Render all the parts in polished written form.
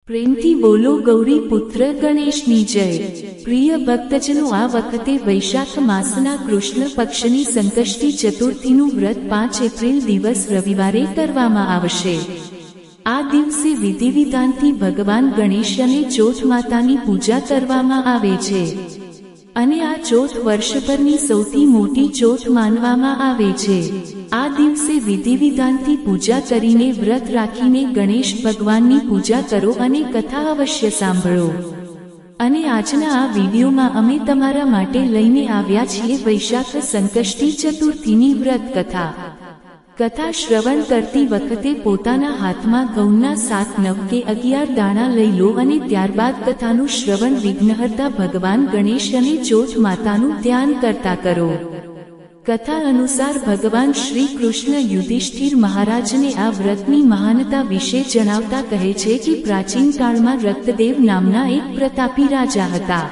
પ્રેમથી બોલો ગૌરી પુત્ર ગણેશની જય। પ્રિય ભક્તજનો, આ વખતે વૈશાખ માસના કૃષ્ણ પક્ષની સંકષ્ટી ચતુર્થીનું વ્રત 5 એપ્રિલ દિવસ રવિવારે કરવામાં આવશે। આ દિવસે વિધિવિધાનથી ભગવાન ગણેશ અને ચોથ માતાની પૂજા કરવામાં આવે છે અને આ ચોથ વર્ષભરની સૌથી મોટી ચોથ માનવામાં આવે છે। આ દિવસે વિધિવિધાનથી પૂજા કરીને વ્રત રાખીને ગણેશ ભગવાનની પૂજા કરો અને કથા અવશ્ય સાંભળો। અને આજના આ વિડીયોમાં અમે તમારા માટે લઈને આવ્યા છીએ વૈશાખ સંકષ્ટી ચતુર્થીની વ્રત કથા। કથા શ્રવણ કરતી વખતે પોતાના હાથમાં ઘઉંના 7, 9 કે 11 દાણા લઈ લો અને ત્યારબાદ કથાનું શ્રવણ વિઘ્નહર્તા ભગવાન ગણેશ અને ચોથ માતાનું ધ્યાન કરતા કરો। કથા અનુસાર ભગવાન શ્રી કૃષ્ણ યુધિષ્ઠિર મહારાજને આ વ્રતની મહાનતા વિશે જણાવતા કહે છે કે પ્રાચીન કાળમાં રક્તદેવ નામના એક પ્રતાપી રાજા હતા।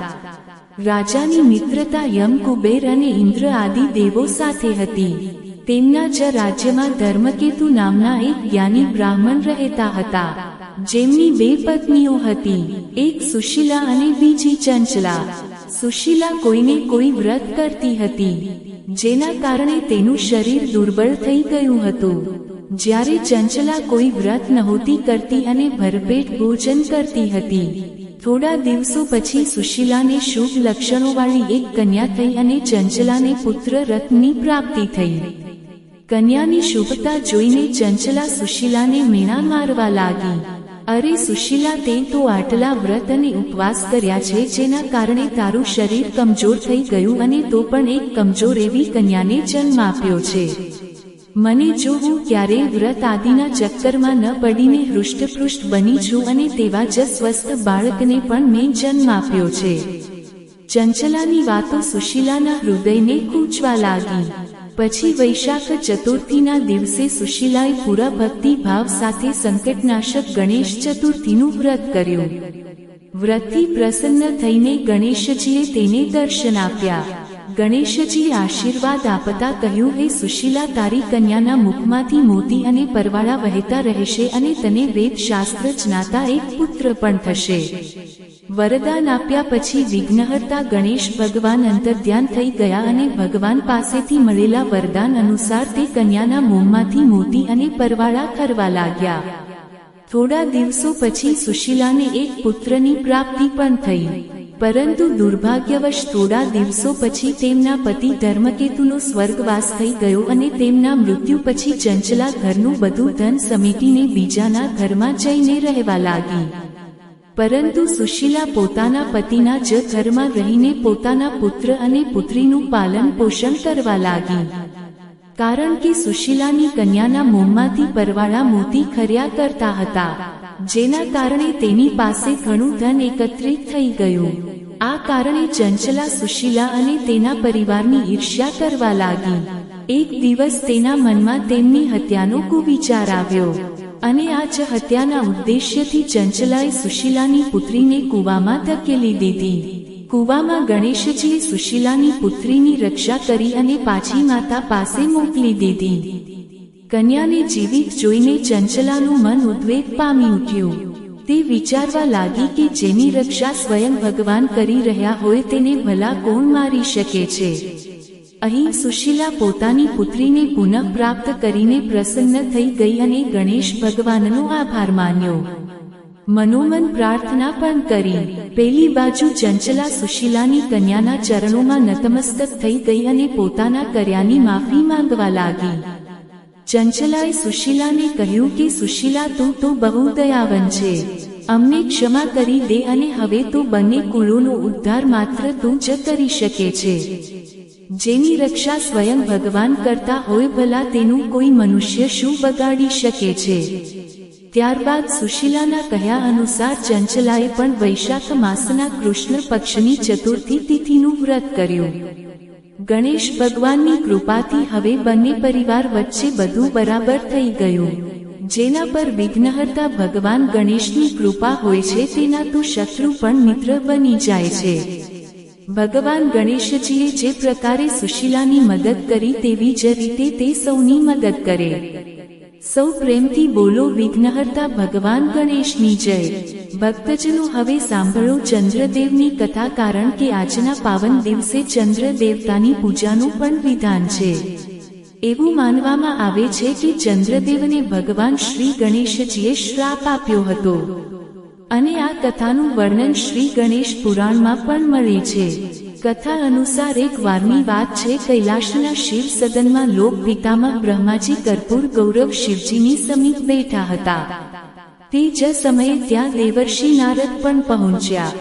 રાજાની મિત્રતા યમ, કુબેર અને ઇન્દ્ર આદિ દેવો સાથે હતી। તેમના જ રાજ્યમાં ધર્મકેતુ નામના એક જ્ઞાની બ્રાહ્મણ રહેતા હતા, જેમની 2 પત્નીઓ હતી, એક સુશીલા અને બીજી ચંચલા। સુશીલા કોઈને કોઈ વ્રત કરતી હતી, જેના કારણે તેનું શરીર દુર્બળ થઈ ગયું હતું, જ્યારે ચંચલા કોઈ વ્રત નહોતી કરતી અને ભરપેટ ભોજન કરતી હતી। થોડા દિવસો પછી સુશીલાને શુભ લક્ષણોવાળી એક કન્યા થઈ અને ચંચલાને પુત્ર રત્નની પ્રાપ્તિ થઈ। કન્યાની શુભતા જોઈને ચંચલા સુશીલાને મેણા મારવા લાગી। અરે સુશીલા, તે તો આટલા વ્રત અને ઉપવાસ કર્યા છે, જેના કારણે તારું શરીર કમજોર થઈ ગયું અને તો પણ એક કમજોર એવી કન્યાને જન્મ આપ્યો છે। મને જો હું ક્યારેય વ્રત આદિના ચક્કરમાં ન પડીને હૃષ્ટપૃષ્ટ બની છું અને તેવા જ સ્વસ્થ બાળકને પણ મેં જન્મ આપ્યો છે। ચંચલાની વાતો સુશીલાના હૃદયને કૂંચવા લાગી। પછી વૈશાખ ચતુર્થીના દિવસે સુશીલાએ પૂરા ભક્તિ ભાવ સાથે સંકટનાશક ગણેશ ચતુર્થીનું વ્રત કર્યું। વ્રતથી પ્રસન્ન થઈને ગણેશજીએ તેને દર્શન આપ્યા। ગણેશજીએ આશીર્વાદ આપતા કહ્યું, હે સુશીલા, તારી કન્યાના મુખમાંથી મોતી અને પરવાળા વહેતા રહેશે અને તને વેદશાસ્ત્ર જ્ઞાતા એક પુત્ર પણ થશે। વરદાન આપ્યા પછી વિઘ્નહર્તા ગણેશ ભગવાન અંતર્ધ્યાન થઈ ગયા અને ભગવાન પાસેથી મળેલા વરદાન અનુસાર તે કન્યાના મોંમાંથી મોતી અને પરવાળા ખરવા લાગ્યા। થોડા દિવસો પછી સુશીલાને એક પુત્રની પ્રાપ્તિ પણ થઈ, પરંતુ દુર્ભાગ્યવશ થોડા દિવસો પછી તેમના પતિ ધર્મકેતુનો સ્વર્ગવાસ થઈ ગયો અને તેમના મૃત્યુ પછી ચંચલા ઘરનું બધું ધન સમેટીને બીજાના ઘરમાં જઈને રહેવા લાગી। પરંતુ સુશીલા પોતાના પતિના જ ઘરમાં રહીને પોતાના પુત્ર અને પુત્રીનું પાલન પોષણ કરવા લાગી, કારણ કે સુશીલાની કન્યાના મોંમાંથી પરવાળા મોતી ખર્યા કરતા હતા, જેના કારણે તેની પાસે ઘણું ધન એકત્રિત થઈ ગયું। આ કારણે ચંચલા સુશીલા અને તેના પરિવારની ઈર્ષ્યા કરવા લાગી। એક દિવસ તેના મનમાં તેમની હત્યાનો કુવિચાર આવ્યો અને આ જ હત્યાના ઉદ્દેશ્યથી ચંચલાએ સુશીલાની પુત્રીને કૂવામાં ધકેલી દીધી। કૂવામાં ગણેશજીએ સુશીલાની પુત્રીની રક્ષા કરી અને પાછી માતા પાસે મોકલી દીધી। કન્યાને જીવિત જોઈને ચંચલાનું મન ઉદ્વેગ પામી ઉઠ્યું। તે વિચારવા લાગી કે જેની રક્ષા સ્વયં ભગવાન કરી રહ્યા હોય તેને ભલા કોણ મારી શકે છે। અહીં સુશીલા પોતાની પુત્રીને પુનઃ પ્રાપ્ત કરીને પ્રસન્ન થઈ ગઈ અને ગણેશ ભગવાનનો આભાર માન્યો, મનોમન પ્રાર્થના પણ કરી। પેલી બાજુ ચંચલા સુશીલાની કન્યાના ચરણોમાં નતમસ્તક થઈ ગઈ અને પોતાના કર્યાની માફી માંગવા લાગી। ચંચલાએ સુશીલાને કહ્યું કે સુશીલા, તું તો બહુ દયાવાન છે, અમને ક્ષમા કરી દે અને હવે તો બંને કુળોનો ઉદ્ધાર માત્ર તું જ કરી શકે છે। જેની રક્ષા સ્વયં ભગવાન કરતા હોય, ભલા તેનું કોઈ મનુષ્ય શું બગાડી શકે છે। ત્યારબાદ સુશીલાના કહ્યા અનુસાર ચંચલાએ પણ વૈશાખ માસના કૃષ્ણ પક્ષની ચતુર્થી તિથિનું વ્રત કર્યું। ગણેશ ભગવાનની કૃપાથી હવે બંને પરિવાર વચ્ચે બધું બરાબર થઈ ગયું। જેના પર વિઘ્નહર્તા ભગવાન ગણેશની કૃપા હોય છે, તેના તો શત્રુ પણ મિત્ર બની જાય છે। ભગવાન ગણેશજીએ જે પ્રકારે સુશીલાની મદદ કરી તેવી જ રીતે તે સૌની મદદ કરે। સૌ પ્રેમથી બોલો વિઘ્નહર્તા ભગવાન ગણેશની જય। ભક્તજનો હવે સાંભળો ચંદ્રદેવની કથા, કારણ કે આજના પાવન દિવસે ચંદ્ર દેવતાની પૂજાનું પણ વિધાન છે। એવું માનવામાં આવે છે કે ચંદ્રદેવને ભગવાન શ્રી ગણેશજીએ શ્રાપ આપ્યો હતો, અને આ કથાનું વર્ણન શ્રી ગણેશ પુરાણમાં પણ મળે છે। કથા અનુસાર એક વારની વાત છે, કૈલાશના શિવ સદનમાં લોક પિતામહ બ્રહ્માજી કર્પૂર ગૌરવ શિવજીની સમીપ બેઠા હતા। તે જ સમયે ત્યાં દેવર્ષિ નારદ પણ પહોંચ્યા।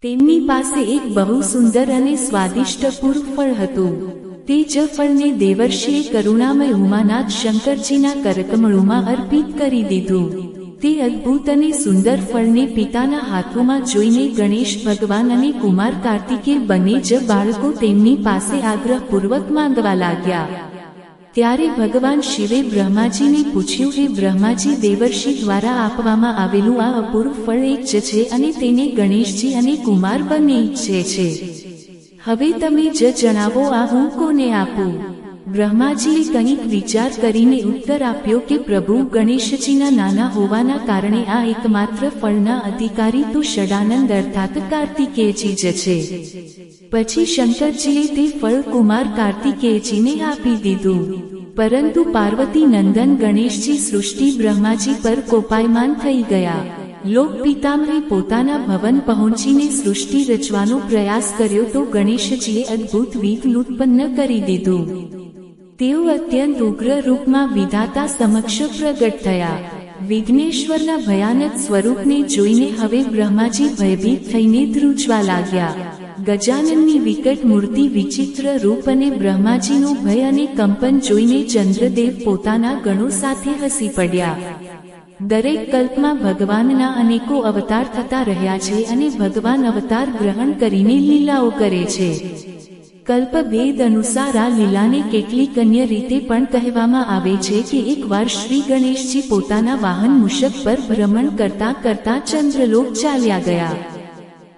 તેમની પાસે એક બહુ સુંદર અને સ્વાદિષ્ટ પૂર્વ ફળ હતું। તે જ ફળને દેવર્ષિએ કરુણામય ઉમાનાથ શંકરજીના કરકમળોમાં અર્પિત કરી દીધું। તે અદ્ભુત અને સુંદર ફળને પિતાના હાથોમાં જોઈને ગણેશ ભગવાન અને કુમાર કાર્તિકેય બંને જ બાળકો તેમની પાસે આગ્રહપૂર્વક માંગવા લાગ્યા। ત્યારે ભગવાન શિવે બ્રહ્માજીને પૂછ્યું, હે બ્રહ્માજી, દેવર્ષિ દ્વારા આપવામાં આવેલું આ અપૂર્વ ફળ એક જ છે અને તેને ગણેશજી અને કુમાર બંને ઈચ્છે છે। હવે તમે જ જણાવો, આ હું કોને આપું? બ્રહ્માજીએ કંઈક વિચાર કરીને ઉત્તર આપ્યો કે પ્રભુ, ગણેશજીના નાના હોવાના કારણે આ એકમાત્ર ફળના અધિકારી તો ષડાનંદ અર્થાત કાર્તિકેયજી જ છે। પછી શંકરજીએ તે ફળ કુમાર કાર્તિકેયજીને આપી દીધું, પરંતુ પાર્વતી નંદન ગણેશજી સૃષ્ટિ બ્રહ્માજી પર કોપાયમાન થઈ ગયા। લોક પિતામહે પોતાના ભવન પહોંચીને સૃષ્ટિ રચવાનો પ્રયાસ કર્યો તો ગણેશજીએ અદ્ભુત વિઘ્ન ઉત્પન્ન કરી દીધું। તેઓ અત્યંત ઉગ્ર રૂપમાં વિધાતા સમક્ષ પ્રગટ થયા। વિઘ્નેશ્વરના ભયાનક સ્વરૂપને જોઈને હવે બ્રહ્માજી ભયભીત થઈને ધ્રુજવા લાગ્યા। ગજાનનની વિકટ મૂર્તિ, વિચિત્ર રૂપ અને બ્રહ્માજીનો ભય અને કંપન જોઈને ચંદ્રદેવ પોતાના ગણો સાથે હસી પડ્યા। દરેક કલ્પમાં ભગવાનના અનેકો અવતાર થતા રહ્યા છે અને ભગવાન અવતાર ગ્રહણ કરીને લીલાઓ કરે છે। કલ્પભેદ અનુસાર આ લીલાને કેટલીક અન્ય રીતે પણ કહેવામાં આવે છે કે એકવાર શ્રી ગણેશજી પોતાના વાહન મૂષક પર ભ્રમણ કરતા કરતા ચંદ્રલોક ચાલ્યા ગયા।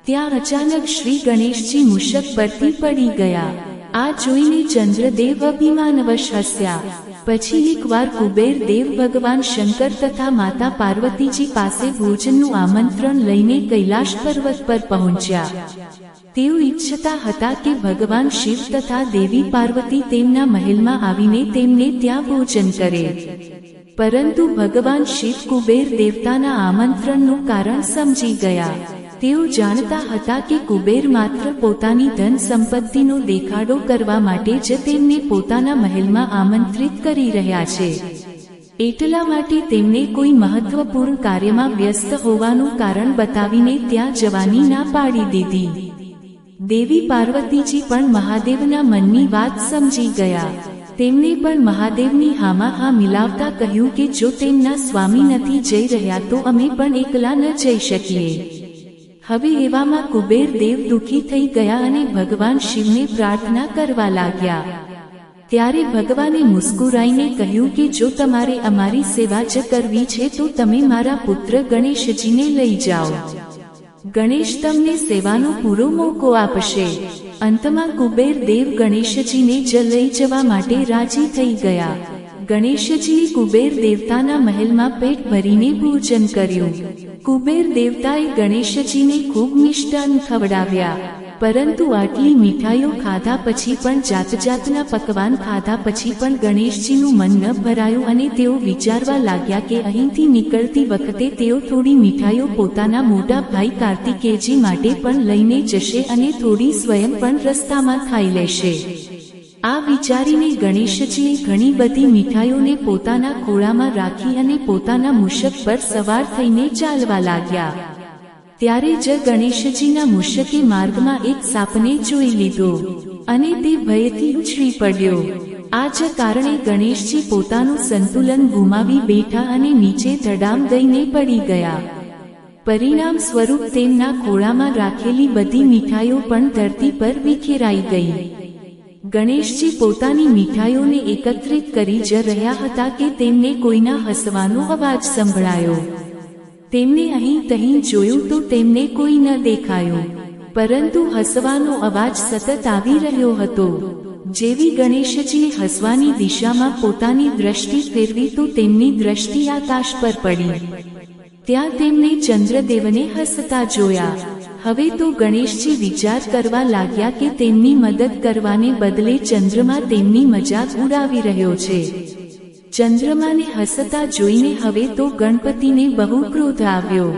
ત્યાં અચાનક શ્રી ગણેશજી મૂષક પરથી પડી ગયા। આ જોઈને ચંદ્રદેવ અભિમાનવશ હસ્યા। પછી એકવાર કુબેર દેવ ભગવાન શંકર તથા માતા પાર્વતીજી પાસે ભોજનનું આમંત્રણ લઈને કૈલાશ પર્વત પર પહોંચ્યા। તેઓ ઈચ્છતા હતા કે ભગવાન શિવ તથા દેવી પાર્વતી તેમના મહેલમાં આવીને તેમને ત્યાં ભોજન કરે, પરંતુ ભગવાન શિવ કુબેર દેવતાના આમંત્રણનું કારણ સમજી ગયા। તેઓ જાણતા હતા કે કુબેર માત્ર પોતાની ધન સંપત્તિનો દેખાડો કરવા માટે જ તેમને પોતાના મહેલમાં આમંત્રિત કરી રહ્યા છે, એટલા માટે તેમને કોઈ મહત્વપૂર્ણ કાર્યમાં વ્યસ્ત હોવાનું કારણ બતાવીને ત્યાં જવાની ના પાડી દીધી। દેવી પાર્વતીજી પણ મહાદેવના મનની વાત સમજી ગયા। તેમણે પણ મહાદેવની હામાં હા મિલાવતા કહ્યું કે જો તેમના સ્વામી નથી જઈ રહ્યા તો અમે પણ એકલા ન જઈ શકીએ। હવે એવામાં કુબેર દેવ દુઃખી થઈ ગયા અને ભગવાન શિવને પ્રાર્થના કરવા લાગ્યા। ત્યારે ભગવાને મુસ્કુરાઈને કહ્યું કે જો તમારે અમારી સેવા જ કરવી છે તો તમે મારા પુત્ર ગણેશજીને લઈ જાઓ। ગણેશ તમને સેવાનો પૂરો મોકો આપશે। અંતમાં કુબેર દેવ ગણેશજીને જ લઈ જવા માટે રાજી થઈ ગયા। ગણેશજીએ કુબેર દેવતાના મહેલમાં પેટ ભરીને ભોજન કર્યું। કુબેર દેવતાએ ગણેશજીને ખૂબ મિષ્ટાન ખવડાવ્યા, પરંતુ આટલી મીઠાઈઓ ખાધા પછી પણ, જાત જાતના પકવાન ખાધા પછી પણ ગણેશજીનું મન ન ભરાયું અને તેઓ વિચારવા લાગ્યા કે અહીંથી નીકળતી વખતે તેઓ થોડી મીઠાઈઓ પોતાના મોટા ભાઈ કાર્તિકેયજી માટે પણ લઈને જશે અને થોડી સ્વયં પણ રસ્તામાં ખાઈ લેશે। આ વિચારીને ગણેશજીએ ઘણી બધી મીઠાઈઓને પોતાના ખોળામાં રાખી અને પોતાના મૂષક પર સવાર થઈને ચાલવા લાગ્યા। ત્યારે જ ગણેશજીના મૂષકે માર્ગમાં એક સાપને જોઈ લીધો અને તે ભયથી ઉછળી પડ્યો। આ જ કારણે ગણેશજી પોતાનું સંતુલન ગુમાવી બેઠા અને નીચે ધડામ દઈને પડી ગયા। પરિણામ સ્વરૂપ તેમના ખોળામાં રાખેલી બધી મીઠાઈઓ પણ ધરતી પર વિખેરાઈ ગઈ। ગણેશજી પોતાની મીઠાઈઓને એકત્રિત કરી જ રહ્યા હતા કે તેમને કોઈના હસવાનો અવાજ સંભળાયો। તેમને અહીં તહીં જોયું તો તેમને કોઈ ન દેખાયું, પરંતુ હસવાનો અવાજ સતત આવી રહ્યો હતો। જેવી ગણેશજીએ હસવાની દિશામાં પોતાની દ્રષ્ટિ ફેરવી તો તેમની દ્રષ્ટિ આકાશ પર પડી. ત્યાં તેમને ચંદ્રદેવને હસતા જોયા. હવે તો ગણેશજી વિચાર કરવા લાગ્યા કે તેમની મદદ કરવાને બદલે ચંદ્રમા તેમની મજાક ઉડાવી રહ્યો છે. ચંદ્રમાને હસતા જોઈને હવે તો ગણપતિને બહુ ક્રોધ આવ્યો.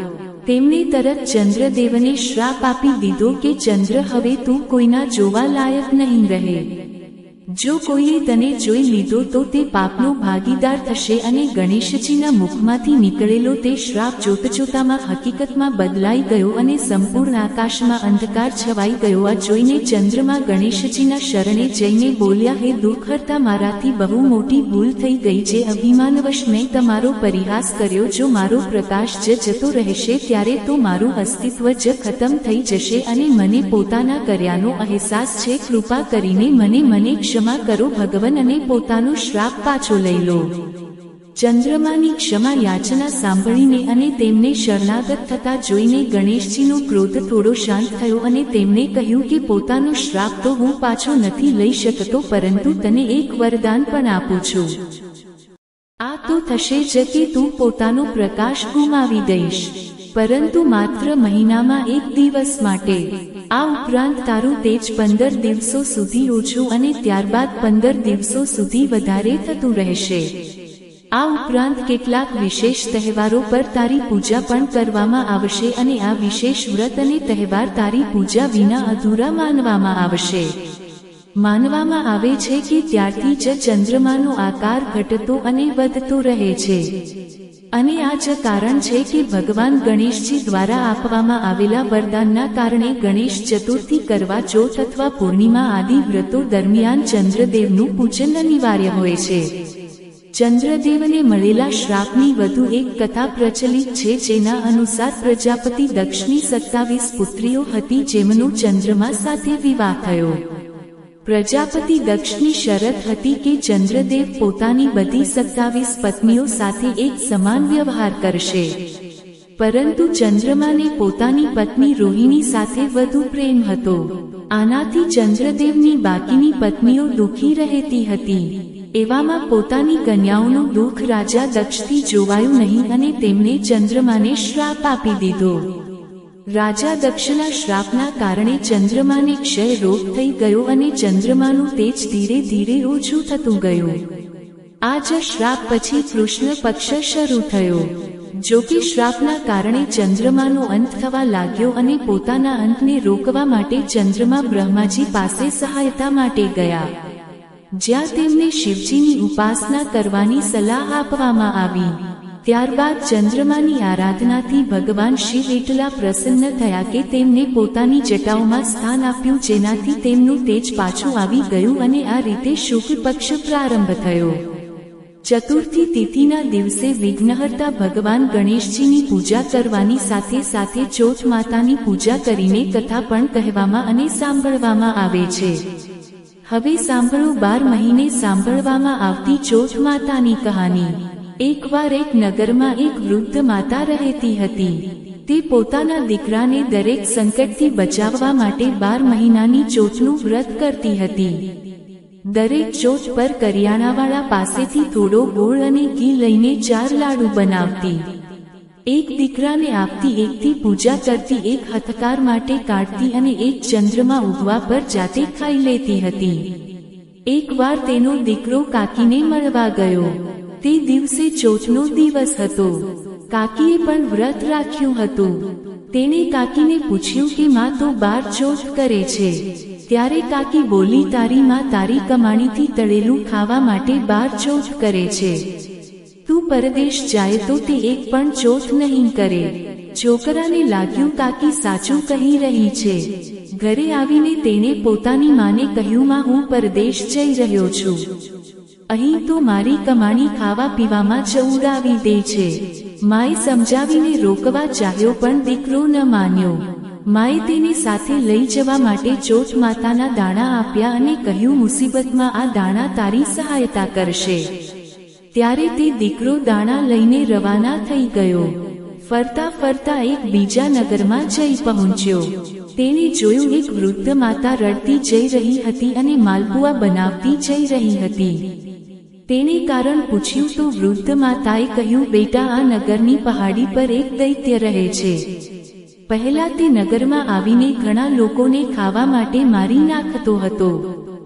તેમણે તરત ચંદ્રદેવને શ્રાપ આપી દીધો કે ચંદ્ર, હવે તું કોઈના જોવા લાયક નહીં રહે. જો કોઈએ તને જોઈ લીધો તો તે પાપનો ભાગીદાર થશે. અને ગણેશજીના મુખમાંથી નીકળેલો તે શ્રાપ જોતજોતામાં હકીકતમાં બદલાઈ ગયો અને સંપૂર્ણ આકાશમાં અંધકાર છવાઈ ગયો. આ જોઈને ચંદ્રમા ગણેશજીના શરણે જઈને બોલ્યા, હે દુઃખહર્તા, મારાથી બહુ મોટી ભૂલ થઈ ગઈ છે. અભિમાનવશ મેં તમારો પરિહાસ કર્યો. જો મારો પ્રકાશ જ જતો રહેશે ત્યારે તો મારું અસ્તિત્વ જ ખતમ થઈ જશે અને મને પોતાના કર્યાનો અહેસાસ છે. કૃપા કરીને મને ક્ષમા કરો ભગવાન, અને પોતાનો શ્રાપ પાછો લઈ લો. ચંદ્રમાની ક્ષમા યાચના સાંભળીને અને તેમને શરણાગત થતા જોઈને ગણેશજીનો ક્રોધ થોડો શાંત થયો અને તેમણે કહ્યું કે પોતાનો શ્રાપ તો હું પાછો નથી લઈ શકતો, પરંતુ તને એક વરદાન પણ આપું છું. આ તો થશે જ કે તું પોતાનો પ્રકાશ ગુમાવી દઈશ, પરંતુ માત્ર મહિનામાં 1 દિવસ માટે. આ ઉપરાંત તારું તેજ 15 દિવસો સુધી ઓછું અને ત્યારબાદ 15 દિવસો સુધી વધારે થતું રહેશે. આ ઉપરાંત કેટલાક વિશેષ તહેવારો પર તારી પૂજા પણ કરવામાં આવશે અને આ વિશેષ વ્રત અને તહેવાર તારી પૂજા વિના અધૂરા માનવામાં આવશે. માનવામાં આવે છે કે ત્યારથી જ ચંદ્રમાનો આકાર ઘટતો અને વધતો રહે છે. અને આ જ કારણ છે કે ભગવાન ગણેશજી દ્વારા આપવામાં આવેલા વરદાનના કારણે ગણેશ ચતુર્થી, કરવા ચોથ અથવા પૂર્ણિમા આદિ વ્રતો દરમિયાન ચંદ્રદેવનું પૂજન અનિવાર્ય હોય છે. ચંદ્રદેવને મળેલા શ્રાપની વધુ એક કથા પ્રચલિત છે, જેના અનુસાર પ્રજાપતિ દક્ષની 27 પુત્રીઓ હતી જેમનો ચંદ્રમા સાથે વિવાહ થયો. પ્રજાપતિ દક્ષની શરત હતી કે ચંદ્રદેવ પોતાની બધી 27 પત્નીઓ સાથે એક સમાન વ્યવહાર કરશે, પરંતુ ચંદ્રમાને પોતાની પત્ની રોહિણી સાથે વધુ પ્રેમ હતો. આનાથી ચંદ્રદેવની બાકીની પત્નીઓ દુઃખી રહેતી હતી. એવામાં પોતાની કન્યાઓનું દુઃખ રાજા દક્ષથી જોવાયું નહીં અને તેમણે ચંદ્રમાને શ્રાપ આપી દીધો. રાજા દક્ષના શ્રાપના કારણે ચંદ્રમાને ક્ષય રોગ થઈ ગયો અને ચંદ્રમાનું તેજ ધીરે ધીરે ઓછું થતું ગયું. આ જ શ્રાપ પછી કૃષ્ણ પક્ષ શરૂ થયો. જો કે શ્રાપના કારણે ચંદ્રમાનો અંત થવા લાગ્યો અને પોતાના અંતને રોકવા માટે ચંદ્રમા બ્રહ્માજી પાસે સહાયતા માટે ગયા, જ્યાં તેમને શિવજીની ઉપાસના કરવાની સલાહ આપવામાં આવી. ત્યારબાદ ચંદ્રમાની આરાધનાથી ભગવાન શિવ એટલા પ્રસન્ન થયા કે તેમને પોતાની જટાઓમાં સ્થાન આપ્યું, જેનાથી તેમનું તેજ પાછું આવી ગયું અને આ રીતે શુક્લ પક્ષ પ્રારંભ થયો. ચતુર્થી તિથિના દિવસે વિઘ્નહર્તા ભગવાન ગણેશજીની પૂજા કરવાની સાથે સાથે ચોથ માતાની પૂજા કરીને કથા પણ કહેવામાં અને સાંભળવામાં આવે છે. હવે સાંભળો 12 મહિને સાંભળવામાં આવતી ચોથ માતાની કહાની. એકવાર એક નગરમાં એક વૃદ્ધ માતા રહેતી હતી. તે પોતાના દીકરાને દરેક સંકટથી બચાવવા માટે 12 મહિનાની ચોથનું વ્રત કરતી હતી. દરેક ચોથ પર કરિયાણાવાળા પાસેથી થોડો ગોળ અને ઘી લઈને 4 લાડુ બનાવતી. એક દીકરાને આપતી, એકથી પૂજા કરતી, એક હથકાર માટે કાઢતી અને એક ચંદ્રમા ઉગવા પર જાતે ખાઈ લેતી હતી. એકવાર તેનો દીકરો કાકીને મળવા ગયો. તે દિવસે ચોથનો દિવસ હતો. કાકીએ પણ વ્રત રાખ્યું હતું. તેણે કાકીને પૂછ્યું કે માં તો 12 ચોથ કરે છે. ત્યારે કાકી બોલી, તારી માં તારી કમાણીથી તળેલું ખાવા માટે 12 ચોથ કરે છે. તું પરદેશ જાય તો તે એક પણ ચોથ નહીં કરે. છોકરાને લાગ્યું કાકી સાચું કહી રહી છે. ઘરે આવીને તેણે પોતાની માને કહ્યું, માં હું પરદેશ જઈ રહ્યો છું. અહીં તો મારી કમાણી ખાવા પીવામાં જ ઉડાવી દે છે. માએ સમજાવીને રોકવા ચાહ્યો પણ દીકરો ન માન્યો. માએ તેને સાથે લઈ જવા માટે ચોથ માતાના દાણા આપ્યા અને કહ્યું, મુસીબતમાં આ દાણા તારી સહાયતા કરશે. ત્યારે તે દીકરો દાણા લઈને રવાના થઈ ગયો. ફરતા ફરતા એક બીજા નગરમાં જઈ પહોંચ્યો. તેણે જોયું એક વૃદ્ધ માતા રડતી જઈ રહી હતી અને માલપુઆ બનાવતી જઈ રહી હતી. તેણે કારણ પૂછ્યું તો વૃદ્ધ માતાએ કહ્યું, બેટા, આ નગરની પહાડી પર એક દૈત્ય રહે છે. પહેલા તે નગરમાં આવીને ઘણા લોકોને ખાવા માટે મારી નાખતો હતો.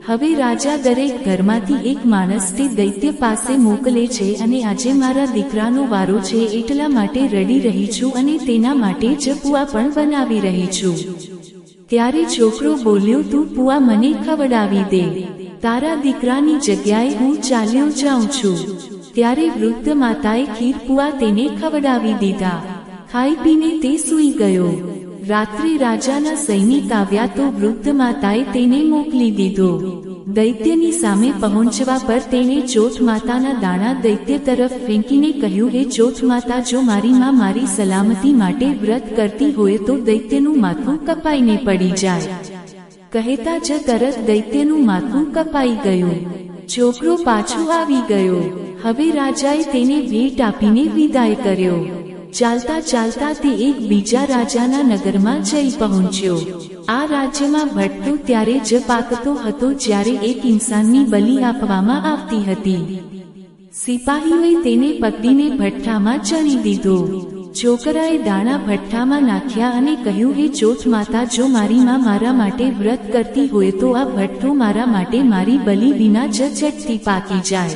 હવે રાજા દરેક ઘરમાંથી એક માણસ તે દૈત્ય પાસે મોકલે છે અને આજે મારા દીકરાનો વારો છે એટલા માટે રડી રહી છું અને તેના માટે જ પુઆ પણ બનાવી રહી છું. ત્યારે છોકરો બોલ્યો, તું પુઆ મને ખવડાવી દે. તારા દીકરાની જગ્યાએ હું ચાલ્યો જાઉં છું. ત્યારે વૃદ્ધ માતાએ ખીર પુઆ તેને ખવડાવી દીધા. ખાઈ પીને તે સૂઈ ગયો. રાત્રે રાજાના સૈનિક આવ્યા તો વૃદ્ધ માતાએ તેને મોકલી દીધો. દૈત્યની સામે પહોંચવા પર તેણે ચોથ માતાના દાણા દૈત્ય તરફ ફેંકીને કહ્યું, હે ચોથ માતા, જો મારી માં મારી સલામતી માટે વ્રત કરતી હોય તો દૈત્યનું માથું કપાઈને પડી જાય. કહેતા જ તરત દૈત્યનું માથું કપાઈ ગયું. છોકરો પાછો આવી ગયો. હવે રાજાએ તેને ભેટ આપીને વિદાય કર્યો. ચાલતા ચાલતા તે એક બીજા રાજાના નગરમાં જઈ પહોંચ્યો. આ રાજ્યમાં ભઠ્ઠો ત્યારે જ પાકતો હતો જ્યારે એક ઇન્સાનની બલિ આપવામાં આવતી હતી. સિપાહીઓએ તેને પકડીને ભઠ્ઠામાં ચણી દીધો. છોકરાએ દાણા ભઠ્ઠામાં નાખ્યા અને કહ્યું, હે ચોથ માતા, જો મારી માં મારા માટે વ્રત કરતી હોય તો આ ભઠ્ઠો મારા માટે મારી બલિ વિના જ ઝટથી પાકી જાય.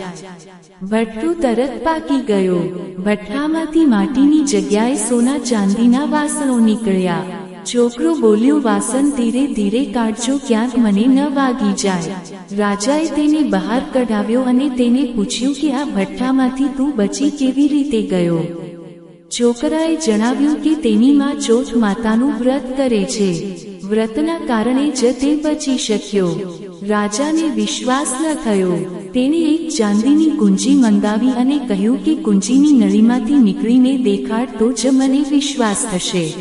ભઠ્ઠો તરત પાકી ગયો. ભઠ્ઠામાંથી માટીની જગ્યાએ સોના ચાંદીના વાસણો નીકળ્યા. છોકરો બોલ્યો, વાસણ ધીરે ધીરે કાઢજો, ક્યાંક મને ન વાગી જાય. રાજાએ તેને બહાર કઢાવ્યો અને તેને પૂછ્યું કે આ ભઠ્ઠામાંથી તું બચી કેવી રીતે ગયો? છોકરાએ જણાવ્યું કે તેની માં ચોથ માતાનું વ્રત કરે છે. વ્રતના કારણે જ તે બચી શક્યો. રાજાને વિશ્વાસ ન થયો. તેણે એક ચાંદીની કુંજી મંગાવી અને કહ્યું કે કુંજીની નળીમાંથી નીકળીને દેખાડ તો જ મને વિશ્વાસ થશે.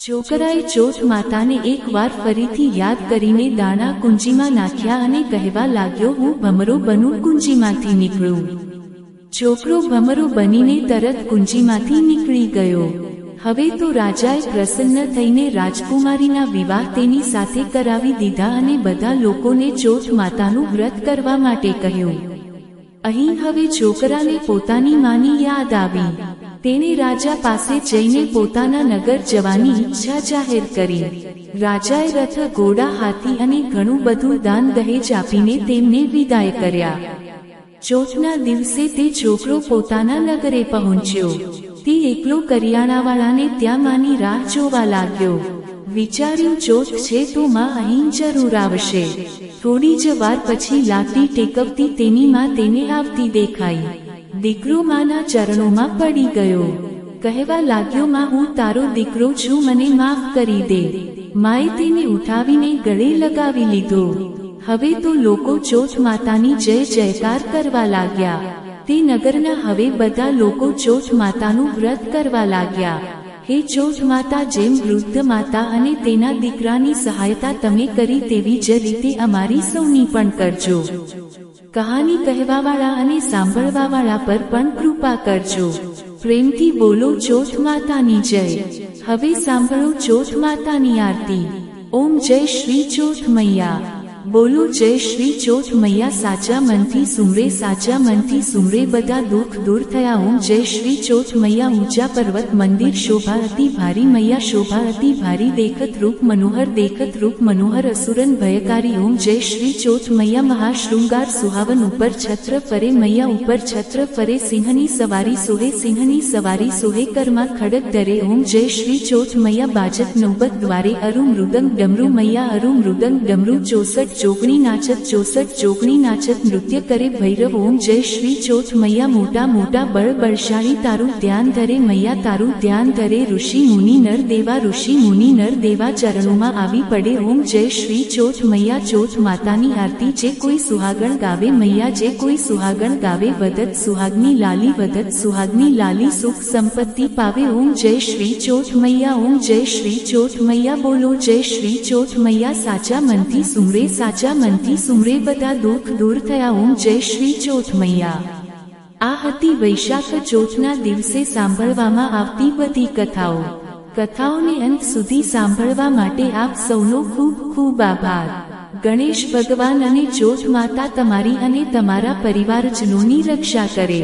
છોકરાએ ચોથ માતાને એક વાર ફરીથી યાદ કરીને દાણા કુંજીમાં નાખ્યા અને કહેવા લાગ્યો, હું ભમરો બનું, કુંજીમાંથી નીકળું. છોકરો ભમરો બનીને તરત કુંજીમાંથી નીકળી ગયો. હવે તો રાજાએ પ્રસન્ન થઈને રાજકુમારીના વિવાહ તેની સાથે કરાવી દીધા અને બધા લોકોને ચોથ માતાનું વ્રત કરવા માટે કહ્યું. અહીં હવે છોકરાને પોતાની માની યાદ આવી. તેણે રાજા પાસે જઈને પોતાના નગર જવાની ઈચ્છા જાહેર કરી. રાજાએ રથ, ઘોડા, હાથી અને ઘણું બધું દાન દહેજ આપીને તેમને વિદાય કર્યા. ચોથના દિવસે તે છોકરો પોતાના નગરે પહોંચ્યો. તે એકલો કરિયાણાવાળાને ત્યાં માની રાહ જોવા લાગ્યો. વિચાર્યું, ચોથ છે તો માં અહીં જરૂર આવશે. થોડી જ વાર પછી લાકડી ટેકવતી તેની માં તેને આવતી દેખાઈ. દીકરો માના ચરણોમાં પડી ગયો. કહેવા લાગ્યો, માં, હું તારો દીકરો છું, મને માફ કરી દે. માએ તેને ઉઠાવીને ગળે લગાવી લીધો. હવે તો લોકો ચોથ માતાની જય જયકાર કરવા લાગ્યા. તે નગરના હવે બધા લોકો ચોથ માતાનું વ્રત કરવા લાગ્યા. હે ચોથ માતા, જેમ વૃદ્ધ માતા અને તેના દીકરાની સહાયતા તમે કરી તેવી જ રીતે અમારી સૌની પણ કરજો. કહાની કહેવાવાળા અને સાંભળવાવાળા પર પણ કૃપા કરજો. પ્રેમથી બોલો, ચોથ માતાની જય. હવે સાંભળો ચોથ માતાની આરતી. ઓમ જય શ્રી ચોથ મૈયા. બોલો જય શ્રી ચોથ મૈયા. સાચા મનથી સુમરે, સાચા મનથી સુમરે, બધા દુઃખ દૂર થયા. ઓમ જય શ્રી ચોથ મૈયા. ઊંચા પર્વત મંદિર શોભા અતિ ભારી મૈયા, શોભા અતિ ભારી. દેખત રૂપ મનોહર, દેખત રૂપ મનોહર. અસુરન ભયકારી. ઓમ જય શ્રી ચોથ મૈયા. મહાશૃંગાર સુહાવન. ઉપર છત્ર ફરે મૈયા, ઉપર છત્ર ફરે. સિંહની સવારી સોહે, સિંહની સવારી સોહે. કરમાં ખડક ધરે. ઓમ જય શ્રી ચોથ મૈયા. બાજત નૌબત દ્વારે. અરુ મૃદંગ ડમરૂ મૈયા, અરુ મૃદંગ ડમરૂ. 64 ચોકણી નાચત, 64 ચોકણી નાચત. નૃત્ય કરે ભૈરવ. ઓમ જય શ્રી ચોથ મૈયા. મોટા મોટા બળ બળશાળી તારું ધ્યાન ધરે મૈયા, તારું ધ્યાન ધરે. ઋષિ મુનિ નર દેવા, ઋષિ મુનિ નર દેવા ચરણોમાં આવી પડે. ઓમ જય શ્રી ચોથ મૈયા. ચોથ માતાની આરતી જે કોઈ સુહાગણ ગાવે મૈયા, જે કોઈ સુહાગણ ગાવે. વદત સુહાગની લાલી, વદત સુહાગની લાલી. સુખ સંપત્તિ પાવે. ઓમ જય શ્રી ચોથ મૈયા. ઓમ જય શ્રી ચોથ મૈયા. બોલો જય શ્રી ચોથ મૈયા. સાચા મનથી સુમરે, સાચા મનથી સુમરે, બધા દુઃખ દૂર થયા. ઓમ જય શ્રી ચોથ મૈયા. આ હતી વૈશાખ ચોથના દિવસે સાંભળવામાં આવતી બધી કથાઓ. કથાઓને અંત સુધી સાંભળવા માટે આપ સૌનો ખૂબ ખૂબ આભાર. ગણેશ ભગવાન અને જ્યોત માતા તમારી અને તમારા પરિવારજનોની રક્ષા કરે.